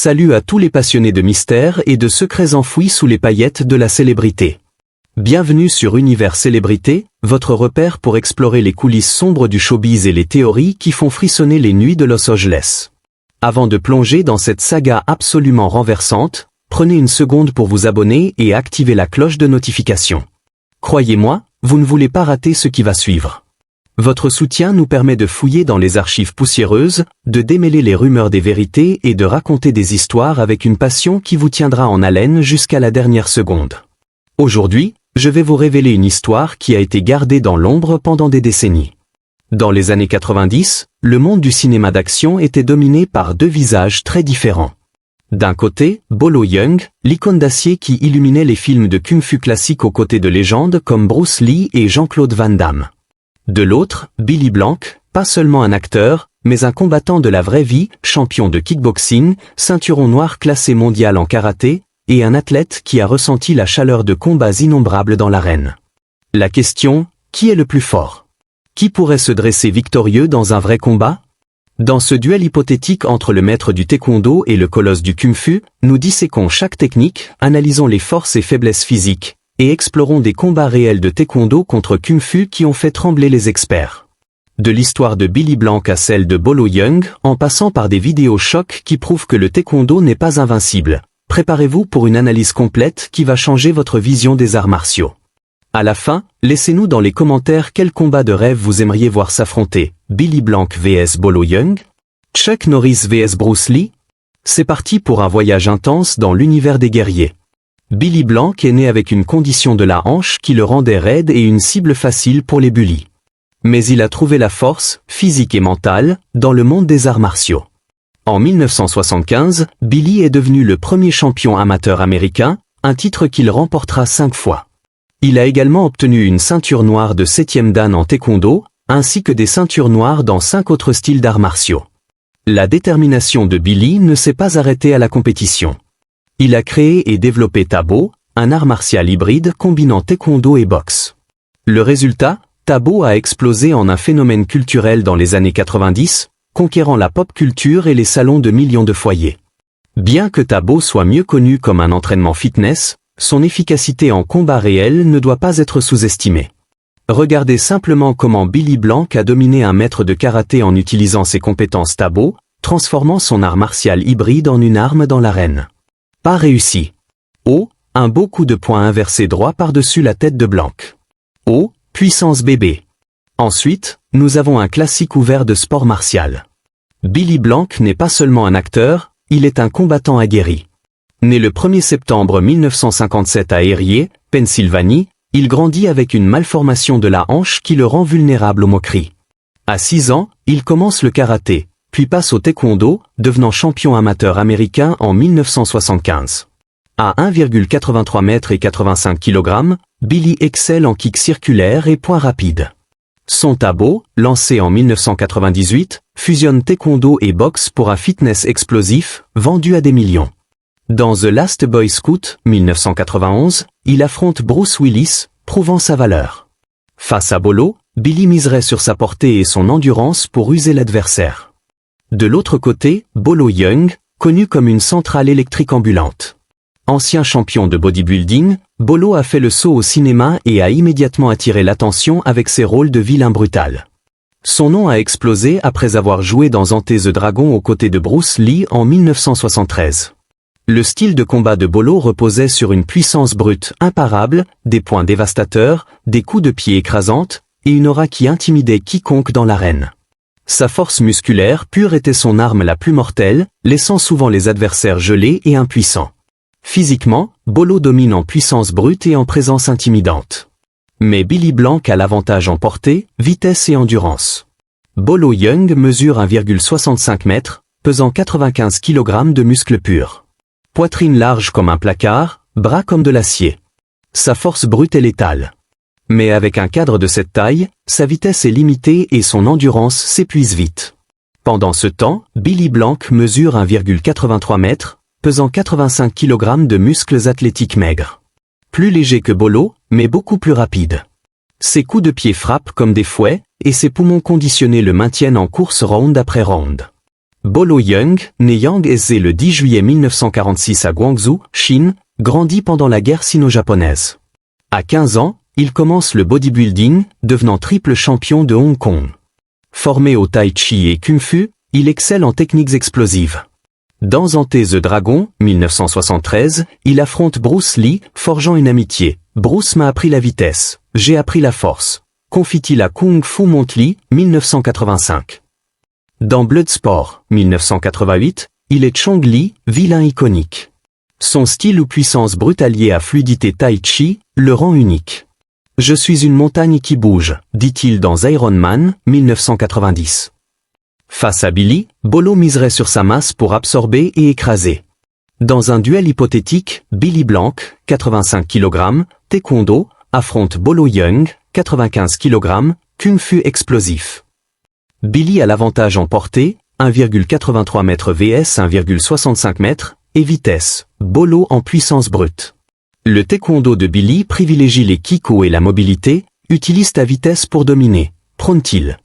Salut à tous les passionnés de mystères et de secrets enfouis sous les paillettes de la célébrité. Bienvenue sur Univers Célébrité, votre repère pour explorer les coulisses sombres du showbiz et les théories qui font frissonner les nuits de Los Angeles. Avant de plonger dans cette saga absolument renversante, prenez une seconde pour vous abonner et activer la cloche de notification. Croyez-moi, vous ne voulez pas rater ce qui va suivre. Votre soutien nous permet de fouiller dans les archives poussiéreuses, de démêler les rumeurs des vérités et de raconter des histoires avec une passion qui vous tiendra en haleine jusqu'à la dernière seconde. Aujourd'hui, je vais vous révéler une histoire qui a été gardée dans l'ombre pendant des décennies. Dans les années 90, le monde du cinéma d'action était dominé par deux visages très différents. D'un côté, Bolo Yeung, l'icône d'acier qui illuminait les films de kung-fu classiques aux côtés de légendes comme Bruce Lee et Jean-Claude Van Damme. De l'autre, Billy Blanc, pas seulement un acteur, mais un combattant de la vraie vie, champion de kickboxing, ceinturon noir classé mondial en karaté, et un athlète qui a ressenti la chaleur de combats innombrables dans l'arène. La question, qui est le plus fort? Qui pourrait se dresser victorieux dans un vrai combat? Dans ce duel hypothétique entre le maître du taekwondo et le colosse du kung-fu, nous disséquons chaque technique, analysons les forces et faiblesses physiques, et explorons des combats réels de taekwondo contre kung-fu qui ont fait trembler les experts. De l'histoire de Billy Blanc à celle de Bolo Yeung, en passant par des vidéos chocs qui prouvent que le taekwondo n'est pas invincible. Préparez-vous pour une analyse complète qui va changer votre vision des arts martiaux. À la fin, laissez-nous dans les commentaires quel combat de rêve vous aimeriez voir s'affronter, Billy Blanc vs Bolo Yeung, Chuck Norris vs Bruce Lee. C'est parti pour un voyage intense dans l'univers des guerriers. Billy Blanc est né avec une condition de la hanche qui le rendait raide et une cible facile pour les bullies. Mais il a trouvé la force, physique et mentale, dans le monde des arts martiaux. En 1975, Billy est devenu le premier champion amateur américain, un titre qu'il remportera 5 fois. Il a également obtenu une ceinture noire de 7e dan en taekwondo, ainsi que des ceintures noires dans 5 autres styles d'arts martiaux. La détermination de Billy ne s'est pas arrêtée à la compétition. Il a créé et développé Tabo, un art martial hybride combinant taekwondo et boxe. Le résultat, Tabo a explosé en un phénomène culturel dans les années 90, conquérant la pop culture et les salons de millions de foyers. Bien que Tabo soit mieux connu comme un entraînement fitness, son efficacité en combat réel ne doit pas être sous-estimée. Regardez simplement comment Billy Blanc a dominé un maître de karaté en utilisant ses compétences Tabo, transformant son art martial hybride en une arme dans l'arène. Pas réussi. Oh, un beau coup de poing inversé droit par-dessus la tête de Blanc. Oh, puissance bébé. Ensuite, nous avons un classique ouvert de sport martial. Billy Blanc n'est pas seulement un acteur, il est un combattant aguerri. Né le 1er septembre 1957 à Erie, Pennsylvanie, il grandit avec une malformation de la hanche qui le rend vulnérable aux moqueries. À 6 ans, il commence le karaté, puis passe au taekwondo, devenant champion amateur américain en 1975. À 1,83 m et 85 kg, Billy excelle en kick circulaire et poing rapide. Son Tabo, lancé en 1998, fusionne taekwondo et boxe pour un fitness explosif, vendu à des millions. Dans The Last Boy Scout, 1991, il affronte Bruce Willis, prouvant sa valeur. Face à Bolo, Billy miserait sur sa portée et son endurance pour user l'adversaire. De l'autre côté, Bolo Yeung, connu comme une centrale électrique ambulante. Ancien champion de bodybuilding, Bolo a fait le saut au cinéma et a immédiatement attiré l'attention avec ses rôles de vilain brutal. Son nom a explosé après avoir joué dans Enter the Dragon aux côtés de Bruce Lee en 1973. Le style de combat de Bolo reposait sur une puissance brute imparable, des poings dévastateurs, des coups de pied écrasantes, et une aura qui intimidait quiconque dans l'arène. Sa force musculaire pure était son arme la plus mortelle, laissant souvent les adversaires gelés et impuissants. Physiquement, Bolo domine en puissance brute et en présence intimidante. Mais Billy Blanc a l'avantage en portée, vitesse et endurance. Bolo Yeung mesure 1,65 m, pesant 95 kg de muscles purs. Poitrine large comme un placard, bras comme de l'acier. Sa force brute est létale. Mais avec un cadre de cette taille, sa vitesse est limitée et son endurance s'épuise vite. Pendant ce temps, Billy Blanc mesure 1,83 m, pesant 85 kg de muscles athlétiques maigres. Plus léger que Bolo, mais beaucoup plus rapide. Ses coups de pied frappent comme des fouets, et ses poumons conditionnés le maintiennent en course round après round. Bolo Young, né Yang Eze le 10 juillet 1946 à Guangzhou, Chine, grandit pendant la guerre sino-japonaise. À 15 ans, il commence le bodybuilding, devenant triple champion de Hong Kong. Formé au Tai Chi et Kung Fu, il excelle en techniques explosives. Dans Enter the Dragon, 1973, il affronte Bruce Lee, forgeant une amitié. Bruce m'a appris la vitesse, j'ai appris la force. Confie-t-il à Kung Fu Montli, 1985. Dans Bloodsport, 1988, il est Chong Li, vilain iconique. Son style ou puissance brute alliée à fluidité Tai Chi le rend unique. Je suis une montagne qui bouge, dit-il dans Iron Man, 1990. Face à Billy, Bolo miserait sur sa masse pour absorber et écraser. Dans un duel hypothétique, Billy Blanc, 85 kg, taekwondo, affronte Bolo Young, 95 kg, Kung Fu explosif. Billy a l'avantage en portée, 1,83 m vs 1,65 m, et vitesse, Bolo en puissance brute. Le taekwondo de Billy privilégie les kicks et la mobilité, utilise ta vitesse pour dominer, prône-t-il.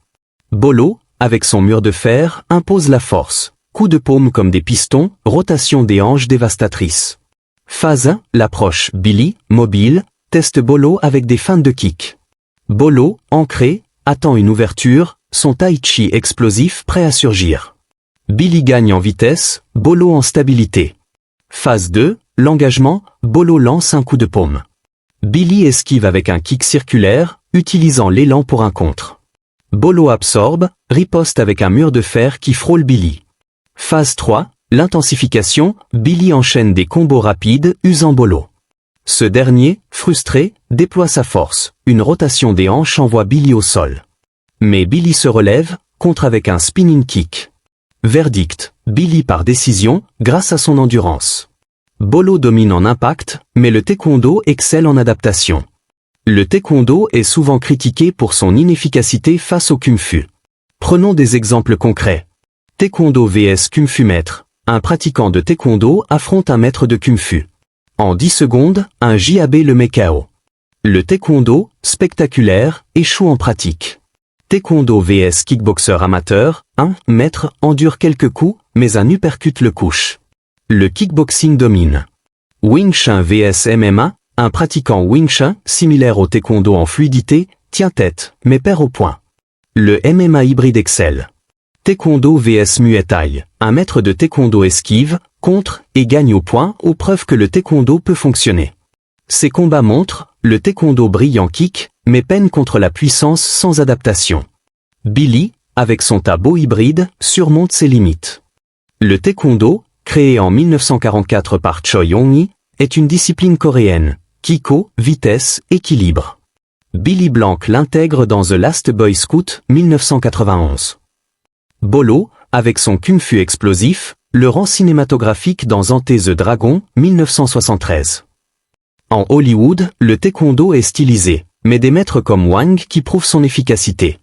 Bolo, avec son mur de fer, impose la force, coups de paume comme des pistons, rotation des hanches dévastatrice. Phase 1, l'approche, Billy, mobile, teste Bolo avec des feintes de kick. Bolo, ancré, attend une ouverture, son tai chi explosif prêt à surgir. Billy gagne en vitesse, Bolo en stabilité. Phase 2, l'engagement, Bolo lance un coup de paume. Billy esquive avec un kick circulaire, utilisant l'élan pour un contre. Bolo absorbe, riposte avec un mur de fer qui frôle Billy. Phase 3, l'intensification, Billy enchaîne des combos rapides usant Bolo. Ce dernier, frustré, déploie sa force, une rotation des hanches envoie Billy au sol. Mais Billy se relève, contre avec un spinning kick. Verdict, Billy par décision, grâce à son endurance. Bolo domine en impact, mais le taekwondo excelle en adaptation. Le taekwondo est souvent critiqué pour son inefficacité face au Kung Fu. Prenons des exemples concrets. Taekwondo vs Kung Fu maître. Un pratiquant de taekwondo affronte un maître de Kung Fu. En 10 secondes, un JAB le met KO. Le taekwondo, spectaculaire, échoue en pratique. Taekwondo vs kickboxer amateur, un maître endure quelques coups, mais un uppercut le couche. Le kickboxing domine. Wing Chun vs MMA, un pratiquant Wing Chun, similaire au taekwondo en fluidité, tient tête, mais perd au point. Le MMA hybride excelle. Taekwondo vs Muay Thai, un maître de taekwondo esquive, contre, et gagne au point, aux preuves que le taekwondo peut fonctionner. Ces combats montrent, le taekwondo brille en kick, mais peine contre la puissance sans adaptation. Billy, avec son tabo hybride, surmonte ses limites. Le taekwondo, créé en 1944 par Choi Yong-hee, est une discipline coréenne, Kiko, vitesse, équilibre. Billy Blanc l'intègre dans The Last Boy Scout, 1991. Bolo, avec son Kung Fu explosif, le rang cinématographique dans Enter the Dragon, 1973. En Hollywood, le taekwondo est stylisé, mais des maîtres comme Wang qui prouvent son efficacité.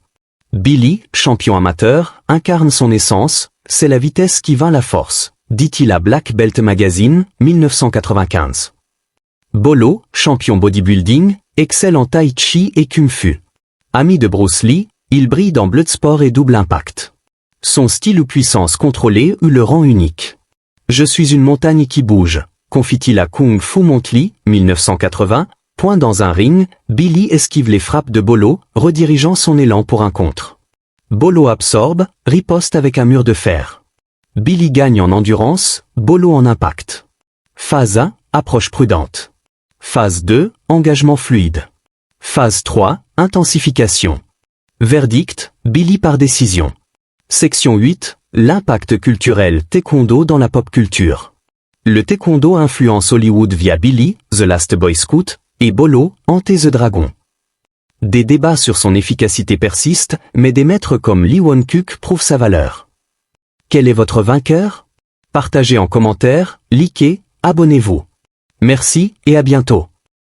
Billy, champion amateur, incarne son essence, c'est la vitesse qui vainc la force, dit-il à Black Belt Magazine, 1995. Bolo, champion bodybuilding, excelle en Tai Chi et Kung Fu. Ami de Bruce Lee, il brille dans Bloodsport et Double Impact. Son style ou puissance contrôlée le rend unique. Je suis une montagne qui bouge, confie-t-il à Kung Fu Montli, 1980, point dans un ring, Billy esquive les frappes de Bolo, redirigeant son élan pour un contre. Bolo absorbe, riposte avec un mur de fer. Billy gagne en endurance, Bolo en impact. Phase 1, approche prudente. Phase 2, engagement fluide. Phase 3, intensification. Verdict, Billy par décision. Section 8, l'impact culturel taekwondo dans la pop culture. Le taekwondo influence Hollywood via Billy, The Last Boy Scout, et Bolo, Enter the Dragon. Des débats sur son efficacité persistent, mais des maîtres comme Lee Won-kuk prouvent sa valeur. Quel est votre vainqueur? Partagez en commentaire, likez, abonnez-vous. Merci et à bientôt.